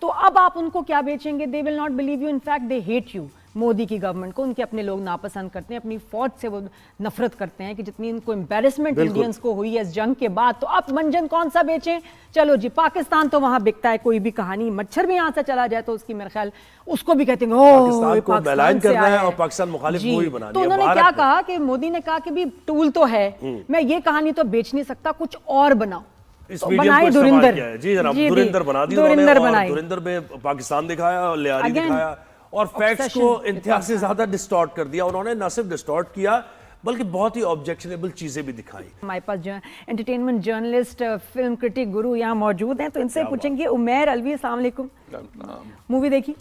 तो अब आप उनको क्या बेचेंगे? They will not believe you, in fact they hate you. Modi की गवर्नमेंट को उनके अपने लोग नापसंद करते हैं, अपनी फौज से वो नफरत करते हैं कि जितनी इनको एम्बेरसमेंट इंडियंस को हुई है इस जंग के बाद। तो अब मंजन कौन सा बेचें? चलो जी, पाकिस्तान तो वहां बिकता है, कोई भी कहानी, मच्छर भी यहां से चला जाए तो उसकी मेरे ख्याल उसको भी कहते हैं पाकिस्तान को करना है और पाकिस्तान मुखालिफ मूवी बना दिया। तो उन्होंने क्या कहा कि मोदी ने कहा कि भी टूल तो है, मैं ये कहानी तो बेच नहीं सकता, कुछ और बनाओ। इस मीडियम को इस्तेमाल किया है। जी जनाब, धुरिंदर बना दी उन्होंने, और धुरिंदर में पाकिस्तान दिखाया और लियारी दिखाया और फैक्ट्स को इंतहा से ज्यादा डिस्टॉर्ट कर दिया उन्होंने। न सिर्फ डिस्टॉर्ट किया बल्कि बहुत ही ऑब्जेक्शनेबल चीजें भी दिखाई। हमारे पास जो एंटरटेनमेंट जर्नलिस्ट, फिल्म क्रिटिक गुरु यहाँ मौजूद हैं, तो इनसे पूछेंगे। उमैर अलवी, अस्सलाम वालेकुम। मूवी देखी?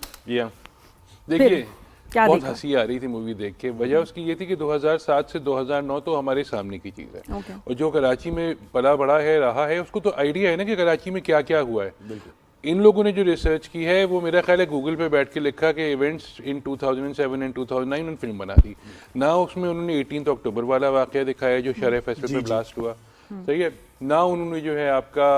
देखिए, बहुत हंसी आ रही थी मूवी देख के। वजह उसकी ये थी कि 2007 से 2009 तो हमारे सामने की चीज़ है, और जो कराची में पला बड़ा है रहा है उसको तो आइडिया है ना कि कराची में क्या क्या हुआ है। इन लोगों ने जो रिसर्च की है वो मेरा ख्याल है गूगल पे बैठ के लिखा कि इवेंट्स इन 2007 एंड 2009 उन्होंने फिल्म बना दी ना। उसमें उन्होंने 18 अक्टूबर वाला वाक़या दिखाया जो शरह फेस्टिवल पे ब्लास्ट हुआ, सही है ना। उन्होंने जो है आपका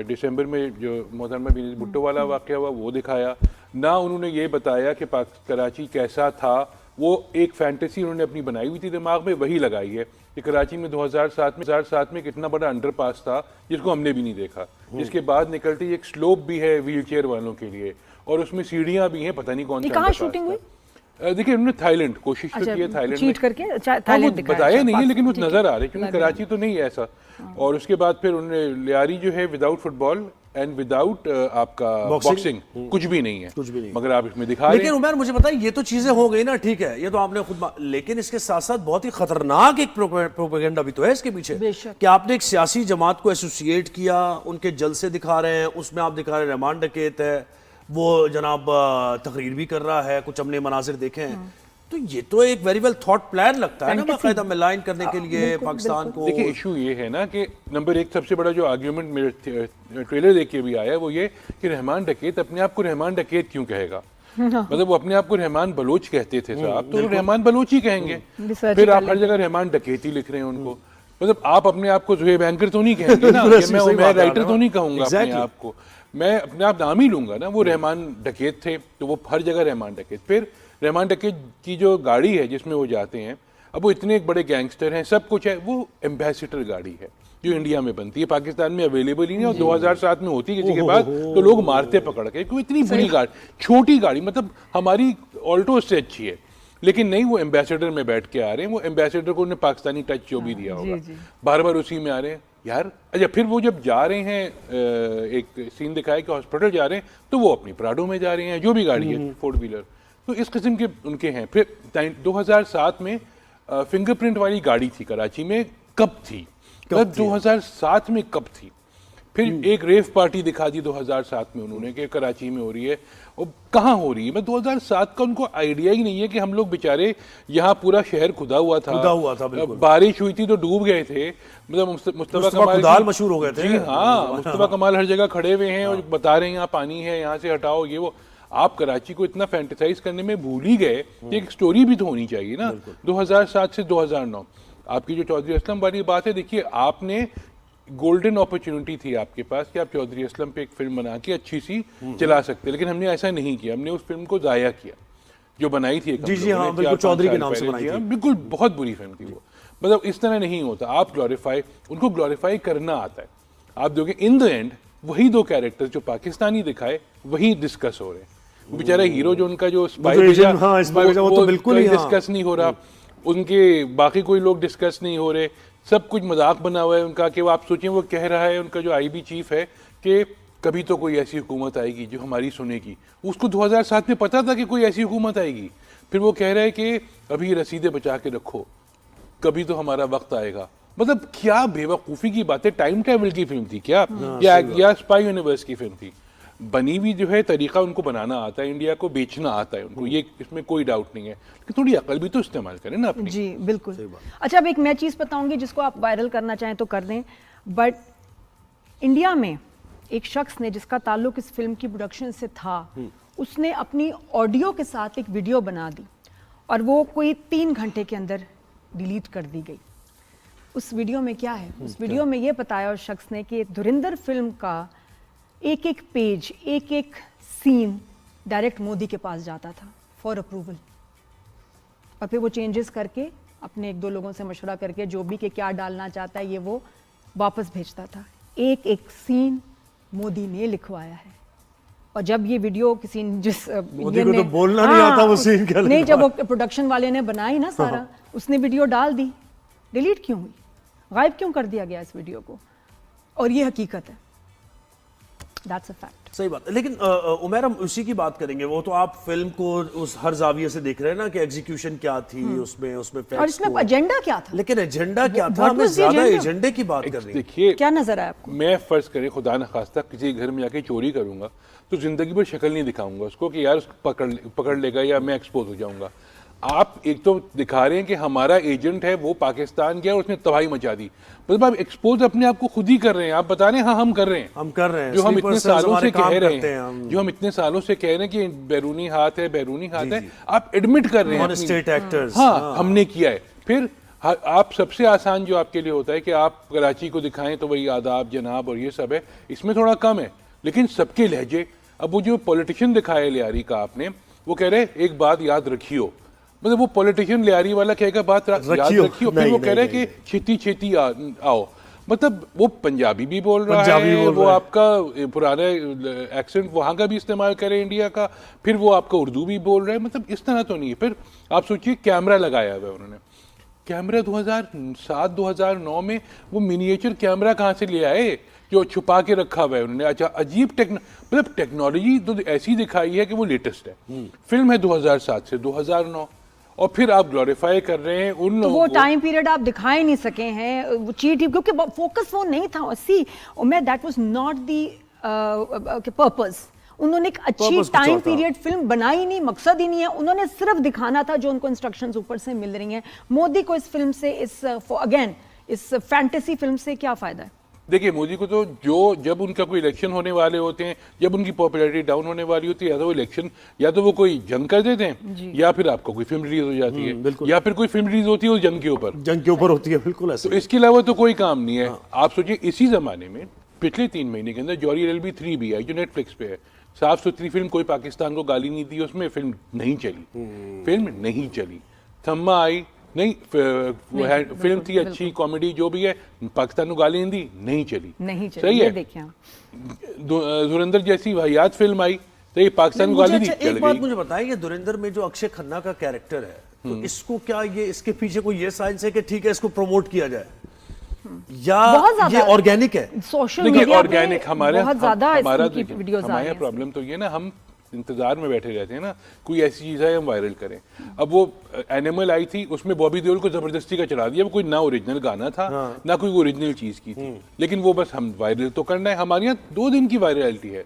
दिसंबर में जो मोहतरमा बिन भुट्टो वाला वाक़या हुआ वो दिखाया ना। उन्होंने ये बताया कि कराची कैसा था, वो एक फैंटेसी उन्होंने अपनी बनाई हुई थी दिमाग में, वही लगाई है कि कराची में 2007 में कितना बड़ा अंडरपास था जिसको हमने भी नहीं देखा, जिसके बाद निकलती एक स्लोप भी है व्हील चेयर वालों के लिए, और उसमें सीढ़ियां भी हैं, पता नहीं कौन सा। कहाँ शूटिंग हुई? देखिए उन्होंने थाईलैंड कोशिश तो की है, थाईलैंड चीट करके थाईलैंड बताया नहीं है, लेकिन वो नजर आ रही है क्योंकि कराची तो नहीं है ऐसा। और उसके बाद फिर उन्होंने लियारी जो है विदाउट फुटबॉल एंड विदाउट आपका बॉक्सिंग कुछ भी नहीं है, कुछ भी नहीं, मगर आप इसमें दिखा रहे हैं। लेकिन उमर मुझे बताइए, ये तो चीजें हो गई ना, ठीक है, ये तो आपने खुद, लेकिन इसके साथ साथ बहुत ही खतरनाक एक प्रोपेगेंडा भी तो है इसके पीछे कि आपने एक सियासी जमात को एसोसिएट किया, उनके जलसे दिखा रहे हैं, उसमें आप दिखा रहे हैं रहमान डकैत है, वो जनाब तकरीर भी कर रहा है, कुछ हमने मनाजिर देखे हैं। तो ये तो एक वेरी वेल थॉट प्लान लगता है ना, बाकायदा में लाइन करने के लिए पाकिस्तान को। देखिए इशू ये है ना कि नंबर एक सबसे बड़ा जो आर्ग्यूमेंट मेरे ट्रेलर देख के भी आया वो ये कि रहमान डकैत अपने आप को रहमान डकैत क्यों कहेगा। मतलब वो अपने आप को रहमान बलोच कहते थे साहब, तो रहमान बलोच ही कहेंगे। फिर आप हर जगह रहमान डकैती लिख रहे हैं उनको, मतलब आप अपने आप को ज़ुहैब एंकर तो नहीं कहेंगे ना, मैं राइटर तो नहीं कहूँगा अपने आप को, मैं अपने आप नाम ही लूंगा ना। वो रहमान डकैत थे तो वो हर जगह रहमान डकैत। फिर रहमान डकैत की जो गाड़ी है जिसमें वो जाते हैं, अब वो इतने एक बड़े गैंगस्टर हैं, सब कुछ है, वो एम्बेसडर गाड़ी है जो इंडिया में बनती है, पाकिस्तान में अवेलेबल ही नहीं, और 2007 में होती किसी के पास तो लोग मारते पकड़ के, क्योंकि इतनी बुरी गाड़ी, छोटी गाड़ी, मतलब हमारी ऑल्टो से अच्छी है, लेकिन नहीं, वो एम्बेसडर में बैठ के आ रहे हैं। वो एम्बेसडर को उन्हें पाकिस्तानी टच जो भी दिया होगा, बार बार उसी में आ रहे हैं यार। अच्छा, फिर वो जब जा रहे हैं, एक सीन दिखाया कि हॉस्पिटल जा रहे हैं, तो वो अपनी प्राडो में जा रहे हैं, जो भी गाड़ी है 4 व्हीलर, तो इस किस्म के उनके हैं। फिर 2007 में फिंगरप्रिंट वाली गाड़ी थी कराची में, कब थी, 2007 में कब थी। फिर एक रेव पार्टी दिखा दी 2007 में उन्होंने कि कराची में हो रही है, और कहाँ हो रही है। मैं 2007 का उनको आइडिया ही नहीं है कि हम लोग बेचारे यहाँ पूरा शहर खुदा हुआ था, बारिश हुई थी तो डूब गए थे, मतलब मुस्तफा कमाल मशहूर हो गए थे। जी हाँ, मुस्तफा कमाल हर जगह खड़े हुए हैं और बता रहे हैं यहाँ पानी है, यहाँ से हटाओ, ये वो। आप कराची को इतना फैंटेसाइज करने में भूल ही गए कि एक स्टोरी भी तो होनी चाहिए ना। 2007 से 2009 आपकी जो चौधरी असलम वाली बात है, देखिए आपने गोल्डन अपॉर्चुनिटी थी आपके पास कि आप चौधरी असलम पे एक फिल्म बना के अच्छी सी चला सकते, लेकिन हमने ऐसा नहीं किया। हमने उस फिल्म को जाया किया जो बनाई थी। जी हाँ, बिल्कुल चौधरी के नाम से बनाई थी, बिल्कुल बहुत बुरी फिल्म थी वो। मतलब इस तरह नहीं होता, आप ग्लोरीफाई, उनको ग्लोरीफाई करना आता है। आप देखिए इन द एंड वही दो कैरेक्टर्स जो पाकिस्तानी दिखाए वही डिस्कस हो रहे हैं। वो बेचारा हीरो जो उनका जो स्पाई भेजा वो तो बिल्कुल डिस्कस नहीं हो रहा, उनके बाकी कोई लोग डिस्कस नहीं हो रहे, सब कुछ मजाक बना हुआ है उनका। कि वो आप सोचें, वो कह रहा है उनका जो आईबी चीफ है कि कभी तो कोई ऐसी हुकूमत आएगी जो हमारी सुनेगी। उसको 2007 में पता था कि कोई ऐसी हुकूमत आएगी। फिर वो कह रहा है कि अभी रसीदें बचा के रखो, कभी तो हमारा वक्त आएगा। मतलब क्या बेवकूफ़ी की बात है। टाइम ट्रैवल की फिल्म थी क्या, या स्पाई यूनिवर्स की फिल्म थी? बनी हुई जो है तरीका उनको बनाना आता है, इंडिया को बेचना आता है उनको, ये इसमें कोई डाउट नहीं है, लेकिन थोड़ी अकल भी तो इस्तेमाल करें ना अपनी। जी बिल्कुल। अच्छा, अब एक मैं चीज़ बताऊंगी जिसको आप वायरल करना चाहें तो कर दें, बट इंडिया में एक शख्स ने जिसका ताल्लुक इस फिल्म की प्रोडक्शन से था, उसने अपनी ऑडियो के साथ एक वीडियो बना दी और वो कोई 3 घंटे के अंदर डिलीट कर दी गई। उस वीडियो में क्या है? उस वीडियो में ये बताया उस शख्स ने कि धुरिंदर फिल्म का एक एक पेज, एक एक सीन डायरेक्ट मोदी के पास जाता था फॉर अप्रूवल, और फिर वो चेंजेस करके अपने एक दो लोगों से मशवरा करके जो भी कि क्या डालना चाहता है ये वो वापस भेजता था। एक एक सीन मोदी ने लिखवाया है। और जब ये वीडियो किसी जिस मोदी को तो बोलना नहीं आता वो सीन क्या नहीं, जब वो प्रोडक्शन वाले ने बनाई ना सारा, उसने वीडियो डाल दी, डिलीट क्यों हुई, गायब क्यों कर दिया गया इस वीडियो को? और ये हकीकत है, दैट्स अ फैक्ट। सही बात है। लेकिन उमैर, हम उसी की बात करेंगे। वो तो आप फिल्म को उस हर जाविये से देख रहे हैं ना कि एग्जीक्यूशन क्या थी, उसमें और इसमें एजेंडा क्या था, लेकिन एजेंडा क्या था? हमें ज्यादा एजेंडे की बात कर रही है। देखिए, क्या नजर आया आपको? मैं फर्ज करें खुदा न खास्ता किसी घर में जाके चोरी करूंगा तो जिंदगी भर शक्ल नहीं दिखाऊंगा उसको कि यार उसको पकड़ लेगा या मैं एक्सपोज हो जाऊंगा। आप एक तो दिखा रहे हैं कि हमारा एजेंट है वो पाकिस्तान गया और उसने तबाही मचा दी, मतलब आप एक्सपोज अपने आप को खुद ही कर रहे हैं। आप बता रहे हैं हाँ हम कर रहे हैं, जो हम इतने सालों से कह रहे हैं, जो हम इतने सालों से कह रहे हैं कि बैरूनी हाथ है, बैरूनी हाथ है, आप एडमिट कर रहे हैं स्टेट एक्टर्स। हाँ हमने किया है। फिर आप सबसे आसान जो आपके लिए होता है कि आप कराची को दिखाएं तो वही आदाब जनाब और ये सब है, इसमें थोड़ा कम है, लेकिन सबके लहजे। अब वो जो पॉलिटिशियन दिखाया लियारी का आपने, वो कह रहे एक बात याद रखियो, मतलब वो पॉलिटिशियन लियारी वाला कहेगा बात याद रखियो, फिर वो कह रहे कि छेती छेती आओ, मतलब वो पंजाबी भी बोल रहा है, वो आपका पुराना एक्सेंट वहाँ का भी इस्तेमाल करे इंडिया का, फिर वो आपका उर्दू भी बोल रहा है, मतलब इस तरह तो नहीं है। फिर आप सोचिए कैमरा लगाया हुआ है उन्होंने, कैमरा 2007-2009 में वो मिनिएचर कैमरा कहाँ से ले आए जो छुपा के रखा हुआ है उन्होंने। अच्छा, अजीब मतलब टेक्नोलॉजी तो ऐसी दिखाई है कि वो लेटेस्ट है। फिल्म है 2007 से 2009 और फिर आप ग्लोरीफाई कर रहे हैं उन तो लोगों वो टाइम पीरियड आप दिखा ही नहीं सके हैं, वो चीट ही, क्योंकि फोकस वो नहीं था। See Umair, that was not the purpose. उन्होंने एक अच्छी टाइम पीरियड फिल्म बनाई नहीं, मकसद ही नहीं है, उन्होंने सिर्फ दिखाना था जो उनको इंस्ट्रक्शंस ऊपर से मिल रही हैं। मोदी को इस फिल्म से, इस फैंटेसी फिल्म से क्या फायदा है? देखिए, मोदी को तो जब उनका कोई इलेक्शन होने वाले होते हैं, जब उनकी पॉपुलैरिटी डाउन होने वाली होती है, या तो वो इलेक्शन, या तो वो कोई जंग कर देते हैं, या फिर आपको कोई फिल्म रिलीज हो जाती है, या फिर कोई फिल्म रिलीज होती है वो जंग के ऊपर होती है। बिल्कुल ऐसे। तो इसके अलावा तो कोई काम नहीं है। आप सोचिए, इसी जमाने में पिछले 3 महीने के अंदर जॉरी एलएलबी 3 भी आई जो नेटफ्लिक्स पे है। साफ सुथरी फिल्म, कोई पाकिस्तान को गाली नहीं दी उसमें, फिल्म नहीं चली। थम्मा आई, नहीं फिल्म थी अच्छी, कॉमेडी जो भी है, पाकिस्तान को गाली नहीं दी, नहीं चली। सही है। धुरंधर जैसी वाहियात फिल्म आई तो ये पाकिस्तान को गाली दी, चल गई। एक बात मुझे बताइए कि धुरंधर में जो अक्षय खन्ना का कैरेक्टर है, तो इसको क्या इसके पीछे कोई ये साइंस है कि ठीक है इसको प्रमोट किया जाए, या ये ऑर्गेनिक है? सोशल मीडिया ऑर्गेनिक हमारा वीडियोस प्रॉब्लम तो ये ना, हम इंतजार में बैठे रहते हैं ना, कोई ऐसी चीज है हम वायरल करें। अब वो एनिमल आई थी, उसमें बॉबी देओल को जबरदस्ती का चढ़ा दिया, वो कोई ना ओरिजिनल गाना था, ना कोई ओरिजिनल चीज की थी, लेकिन वो बस हम वायरल तो करना है। हमारे यहाँ 2 दिन की वायरलिटी है,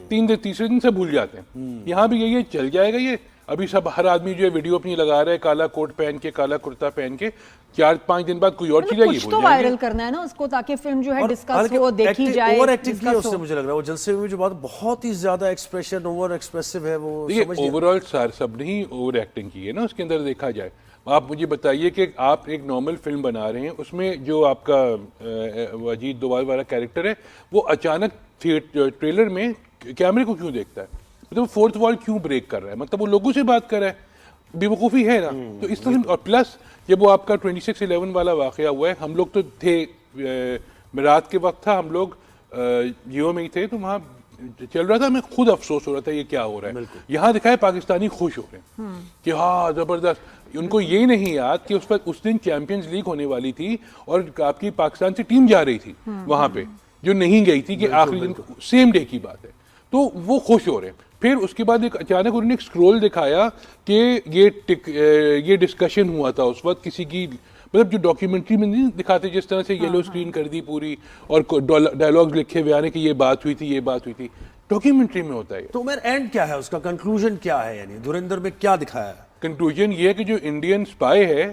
3 दिन, तीसरे दिन से भूल जाते हैं। यहाँ भी यही चल जाएगा ये। अभी सब हर आदमी जो है वीडियो अपनी लगा रहा है, काला कोट पहन के, काला कुर्ता पहन के, 4-5 दिन बाद कोई और चीज कुछ तो वायरल करना है ना उसको, ताकि फिल्म जो है डिस्कस हो, देखी जाए। ओवर एक्टिंग की उससे मुझे लग रहा है, वो जलसे में जो बात बहुत ही ज्यादा एक्सप्रेशन, ओवर एक्सप्रेसिव है वो। देखिए, ओवरऑल सबने ही ओवर एक्टिंग की है ना उसके अंदर, देखा जाए। आप मुझे बताइए कि आप एक नॉर्मल फिल्म बना रहे हैं, उसमें जो आपका अजीत डोभाल वाला कैरेक्टर है, वो अचानक ट्रेलर में कैमरे को क्यों देखता है, मतलब फोर्थ वॉल क्यों ब्रेक कर रहा है, मतलब वो लोगों से बात कर रहा है, बेवकूफ़ी है ना। तो इस तरह, और प्लस जब वो आपका 26/11 वाला वाकया हुआ है, हम लोग तो थे, रात के वक्त था, हम लोग जियो में ही थे, तो वहाँ चल रहा था, हमें खुद अफसोस हो रहा था ये क्या हो रहा है। यहाँ दिखाए पाकिस्तानी खुश हो रहे हैं कि हाँ जबरदस्त। उनको ये नहीं याद कि उस दिन चैंपियंस लीग होने वाली थी और आपकी पाकिस्तान से टीम जा रही थी वहाँ पे, जो नहीं गई थी, कि आखिरी दिन, सेम डे की बात है, तो वो खुश हो रहे हैं। फिर उसके बाद एक अचानक उन्होंने एक स्क्रोल दिखाया कि ये डिस्कशन हुआ था उस वक्त किसी की, मतलब जो डॉक्यूमेंट्री में नहीं दिखाते जिस तरह से येलो स्क्रीन कर दी पूरी और डायलॉग्स लिखे हुए आने कि ये बात हुई थी, डॉक्यूमेंट्री में होता है। तो मेरा एंड क्या है, उसका कंक्लूजन क्या है, यानी धुरंधर में क्या दिखाया है? कंक्लूजन ये है कि जो इंडियन स्पाई है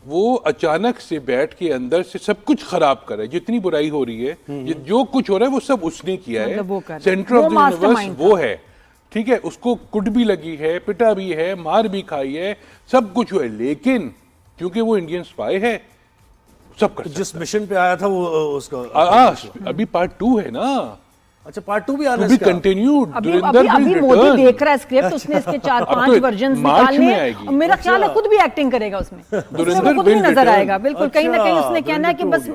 वो अचानक से बैठ के अंदर से सब कुछ खराब करे, जितनी बुराई हो रही है, जो कुछ हो रहा है वो सब उसने किया है, सेंटर ऑफ द यूनिवर्स वो है, ठीक है। उसको कुट भी लगी है, पिटा भी है, मार भी खाई है, सब कुछ हुआ है, लेकिन क्योंकि वो इंडियन स्पाई है, सब कर जिस मिशन पे आया था वो उसका अभी पार्ट 2 है ना, अच्छा पार्ट 2 भी आना To है be इसका? continued. अभी Dhurandhar अभी will अभी मोदी return. देख रहा है स्क्रिप्ट, उसने इसके 4-5 तो वर्जन मार्च निकालने में हैं। आएगी। और मेरा ख्याल है खुद भी एक्टिंग करेगा उसमें, धुरंधर खुद भी will नजर return. आएगा बिल्कुल। कहीं ना कहीं अच्छा, उसने कहना है कि बस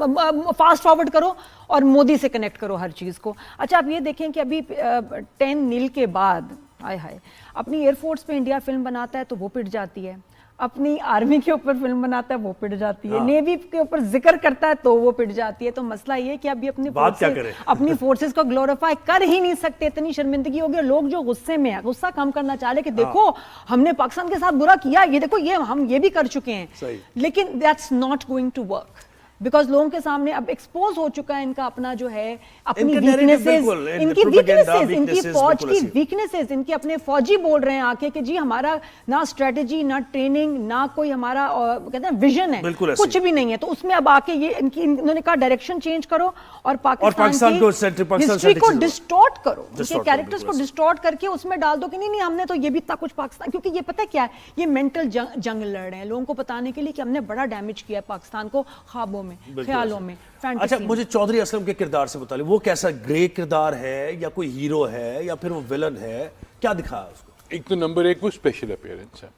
फास्ट फॉरवर्ड करो और मोदी से कनेक्ट करो हर चीज को। अच्छा आप ये देखें कि अभी 10 के बाद हाय हाय अपनी एयरफोर्स पे इंडिया फिल्म बनाता है तो वो पिट जाती है, अपनी आर्मी के ऊपर फिल्म बनाता है वो पिट जाती है, नेवी के ऊपर जिक्र करता है तो वो पिट जाती है। तो मसला ये है कि अभी अपनी बात क्या फोर्सेस करें? अपनी फोर्सेस को ग्लोरीफाई कर ही नहीं सकते, इतनी शर्मिंदगी होगी। और लोग जो गुस्से में है, गुस्सा कम करना चाह रहे कि देखो हमने पाकिस्तान के साथ बुरा किया, ये देखो ये हम ये भी कर चुके हैं, सही। लेकिन that's not going to work because लोगों के सामने अब एक्सपोज हो चुका है इनका अपना जो है अपनी इनके narrative वीकनेसेस, बिल्कुल, इनकी propaganda वीकनेसेस, इनकी weaknesses फौज बिल्कुल की ऐसी। वीकनेसेस, इनके अपने फौजी बोल रहे हैं आके कि जी हमारा ना स्ट्रेटेजी ना ट्रेनिंग ना कोई हमारा कहते हैं विजन है, बिल्कुल ऐसी। कुछ भी नहीं है। तो उसमें अब आके ये इन्होंने कहा डायरेक्शन चेंज करो और पाकिस्तान को centric- पाकिस्तान हिस्ट्री को centric डिस्टॉर्ट करो, उनके Distort करो, कैरेक्टर्स को बिल्कुल। डिस्टॉर्ट करके उसमें डाल दो कि नहीं नहीं हमने तो ये भी इतना कुछ पाकिस्तान, क्योंकि ये पता है क्या है, ये मेंटल जंग लड़ रहे हैं लोगों को बताने के लिए कि हमने बड़ा डैमेज किया है पाकिस्तान को ख्वाबों में, ख्यालों में, अच्छा फैंटेसी में। मुझे चौधरी असलम के किरदार से बता ले, वो कैसा ग्रे किरदार है या कोई हीरो है या फिर वो विलन है, क्या दिखाया उसको? एक तो नंबर 1 वो स्पेशल अपीयरेंस है,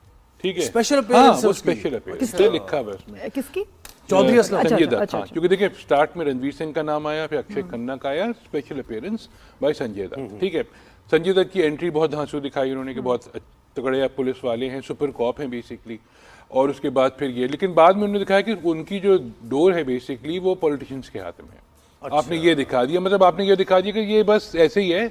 ठीक है, Special appearance है वो उसकी? स्पेशल अपीयरेंस है, लिखा हुआ है उसमें किसकी? चौधरी असलम अच्छा, संजय अच्छा, दत्त, अच्छा, हाँ, अच्छा। क्योंकि देखिए स्टार्ट में रणवीर सिंह का नाम आया, फिर अक्षय खन्ना का आया, special appearance by Sanjay Dutt, ठीक है। संजय दत्त की एंट्री बहुत धांसू दिखाई उन्होंने कि बहुत तगड़े पुलिस वाले हैं, सुपर कॉप हैं बेसिकली, और उसके बाद फिर ये, लेकिन बाद में उन्होंने दिखाया कि उनकी जो डोर है बेसिकली वो पॉलिटिशियंस के हाथ में है। आपने ये दिखा दिया, मतलब आपने ये दिखा दिया कि ये बस ऐसे ही है,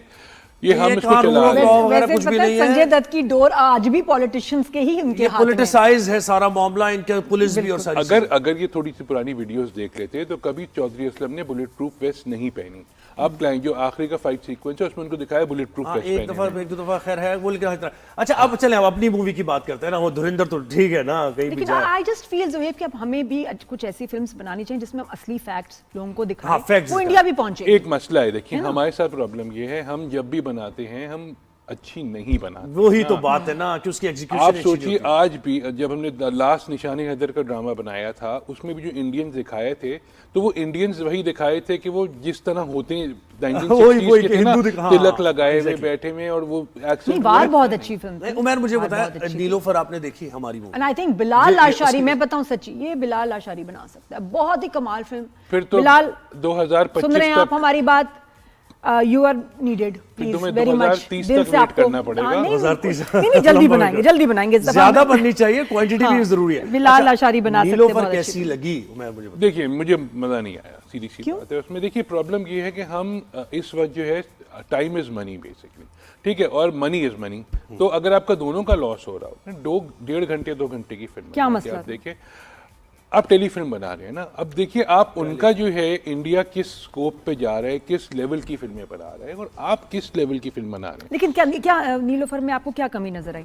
ये हम इसको कानून चला रहे हैं। और वगैरह वैसे कुछ भी पता है, नहीं है। संजय दत्त की डोर आज भी पॉलिटिशियंस के ही उनके ये हाथ में है। पॉलिटिसाइज है सारा मामला, इनके पुलिस भी और सारी अगर ये थोड़ी सी पुरानी वीडियोस देख लेते तो कभी चौधरी असलम ने बुलेट प्रूफ वेस्ट नहीं पहनी। अब क्लाइंट जो आखिरी का फाइट सीक्वेंस है उसमें उनको दिखाया बुलेट प्रूफ वेस्ट एक दफा पहने। एक दो दफा खैर है वो, लेकिन अच्छा अब चले हम अपनी मूवी की बात करते हैं ना। वो धुरंधर तो ठीक है ना, कहीं भी लेकिन जाए। आई जस्ट फील जो है कि अब हमें भी कुछ ऐसी फिल्म्स बनानी चाहिए जिसमें हम असली फैक्ट्स लोगों को दिखाएं, हाँ, facts वो दिखाएं। इंडिया भी पहुंचे। एक मसला है, देखिए हमारे साथ प्रॉब्लम ये है, हम जब भी बनाते हैं हम अच्छी नहीं बनाते। वो ही तो बात है ना कि उसकी एग्जीक्यूशन आप सोचिए आज भी जब हमने लास्ट निशानी हैदर का ड्रामा बनाया था उसमें भी जो इंडियंस दिखाए थे तो वो इंडियंस वही दिखाए थे कि वो जिस तरह होते हैं 1960s के थे ना, तिलक लगाए हुए बैठे हुए और वो नहीं, एक्शन वार बहुत अच्छी फिल्म थी। उमर मुझे वार बहुत बताया अच्छी थी। नीलोफर आपने देखी हमारी movie? And I think Bilal ये आशारी, उसकी- मैं बताऊं सच्ची, ये बिलाल आशारी बना सकता है, बहुत ही कमाल फिल्म। फिर तो बिलाल 2025 सुन रहे हैं आप तक हमारी बात, यू आर नीडेड प्लीज तुम्हें वेरी मच, 2030 दिल तक से वेट आपको करना पड़ेगा। 2030 नहीं जल्दी बनाएंगे, जल्दी बनाएंगे इस दफा ज्यादा हमें- बननी चाहिए, क्वांटिटी भी हाँ, जरूरी है। बिलाल अच्छा, आशारी बना सकते हैं, नीलोफर बहुत अच्छी कैसी फिल्म। लगी उमर मुझे बताइए। देखिए मुझे मजा नहीं आया, सीधी सी बात है। उसमें देखिए प्रॉब्लम ये है कि हम इस वक्त जो है टाइम इज मनी बेसिकली, ठीक है, और मनी इज मनी। तो अगर आपका दोनों का लॉस हो रहा हो, 1.5 घंटे 2 घंटे की फिल्म क्या बनाती है, मसला आप देखिए आप टेलीफिल्म बना रहे हैं ना, अब देखिए आप उनका जो है इंडिया किस स्कोप पे जा रहा है, किस लेवल की फिल्में बना रहे हैं और आप किस लेवल की फिल्म बना रहे हैं। लेकिन क्या नीलोफर में आपको क्या कमी नजर आई?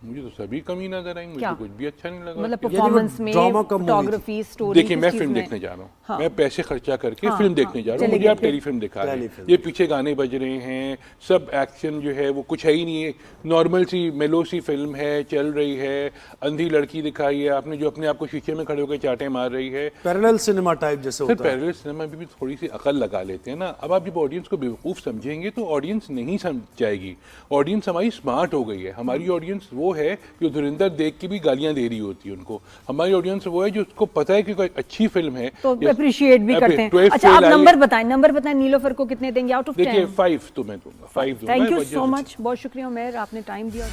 मुझे तो सभी कमी नजर आई, मुझे क्या? तो कुछ भी अच्छा नहीं लगा। मतलब वो परफॉर्मेंस में, drama का movie थी। फोटोग्राफी, स्टोरी, देखिए मैं फिल्म देखने जा रहा हूँ, हाँ। मैं पैसे खर्चा करके हाँ, फिल्म देखने हाँ, जा रहा हूँ, चले मुझे गए आप फिर। टेलीफिल्म दिखा रहे हैं, टेलीफिल्म। ये पीछे गाने बज रहे हैं, सब एक्शन जो है वो कुछ है ही नहीं है, नॉर्मल सी मेलो सी फिल्म है, चल रही है, अंधी लड़की दिखाई है आपने जो अपने आप को शीशे में खड़े होकर चाटे मार रही है। पैरेलल सिनेमा टाइप जैसे सर होता है। पैरेलल सिनेमा में भी थोड़ी सी अकल लगा लेते हैं ना। अब आप जब ऑडियंस को बेवकूफ़ समझेंगे तो ऑडियंस नहीं समझ जाएगी। ऑडियंस हमारी स्मार्ट हो गई है, हमारी ऑडियंस वो है जो धुरंधर देख के भी गालियां दे रही होती है उनको। हमारी ऑडियंस वो है जो उसको पता है कि कोई अच्छी फिल्म है तो अप्रिशिएट भी करते हैं। अच्छा आप नंबर बताएं नीलोफर को कितने देंगे आउट ऑफ 10? देखिए 5 तो मैं दूंगा, 5 दूंगा। थैंक यू सो मच, बहुत शुक्रिया उमर, आपने टाइम दिया।